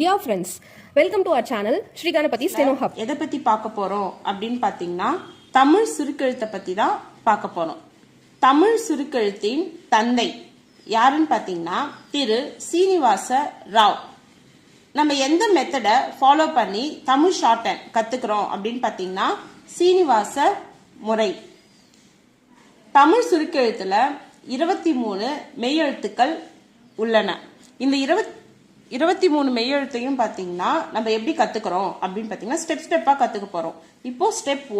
Dear friends, welcome to our channel Sri Ganapati Steno Hub. எதை பத்தி பார்க்க போறோம் அப்படின்னு பாத்தீங்கன்னா தமிழ் சுருக்கெழுத்தை பத்தி தான் பார்க்க போறோம். தமிழ் சுருக்கெழுத்தின் தந்தை யாருன்னு பாத்தீங்கன்னா திரு சீனிவாச ராவ். நம்ம எந்த மெத்தடை ஃபாலோ பண்ணி தமிழ் ஷார்ட் ஹேண்ட் கத்துக்கிறோம் அப்படின்னு பாத்தீங்கன்னா சீனிவாச முறை. தமிழ் சுருக்கெழுத்துல 23 மெய்யெழுத்துக்கள் உள்ளன. இந்த 23 மெய்யெழுத்தையும் பார்த்தீங்கன்னா நம்ம எப்படி கத்துக்கிறோம் அப்படின்னு பார்த்தீங்கன்னா ஸ்டெப்பா கத்துக்க போறோம். இப்போ ஸ்டெப்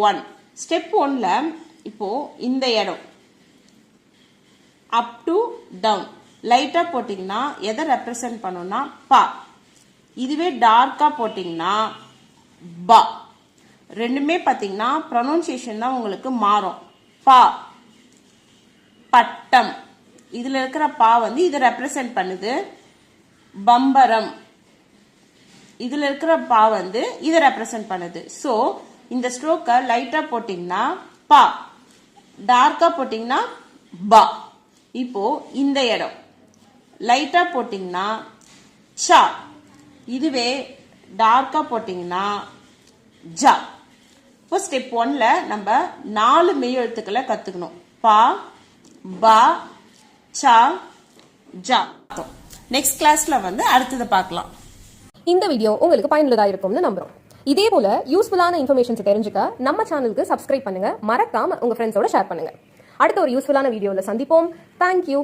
1ல இப்போ இந்த இடம் அப் டு டவுன் லைட்டா போட்டீங்கன்னா எதை ரெப்ரசன்ட் பண்ணோம்னா பா. இதுவே டார்க்கா போட்டீங்கன்னா பா. ரெண்டுமே பார்த்தீங்கன்னா ப்ரொனவுன்சியேஷன் தான் உங்களுக்கு மாறும். பா பட்டம் இதுல இருக்கிற பா வந்து இதை ரெப்ரசன்ட் பண்ணுது. பம்பரம் இதுல இருக்கிற பா வந்து இதை ரெப்ரசன்ட் பண்ணுது. சோ இந்த ஸ்ட்ரோக்கை லைட்டா போட்டீங்கன்னா பா, டார்க்கா போட்டீங்கன்னா பா. இப்போ இந்த இடம் லைட்டா போட்டீங்கன்னா சா, இதுவே டார்க்கா போட்டீங்கன்னா ஜா. இப்போ ஸ்டெப் 1ல நம்ம 4 மெய்யெழுத்துக்களை கத்துக்கணும். பா, பா, சா, ஜா. நெக்ஸ்ட் கிளாஸ்ல வந்து அடுத்ததை பார்க்கலாம். இந்த வீடியோ உங்களுக்கு பயனுள்ளதா இருக்கும்னு நம்புறோம். இதே போல யூஸ்ஃபுல்லான இன்ஃபர்மேஷன்ஸ் தெரிஞ்சுக்க நம்ம சேனலுக்கு சப்ஸ்கிரைப் பண்ணுங்க. மறக்காம உங்க ஃப்ரெண்ட்ஸோட ஷேர் பண்ணுங்க. அடுத்த ஒரு யூஸ்ஃபுல்லான வீடியோல சந்திப்போம். தேங்க்யூ.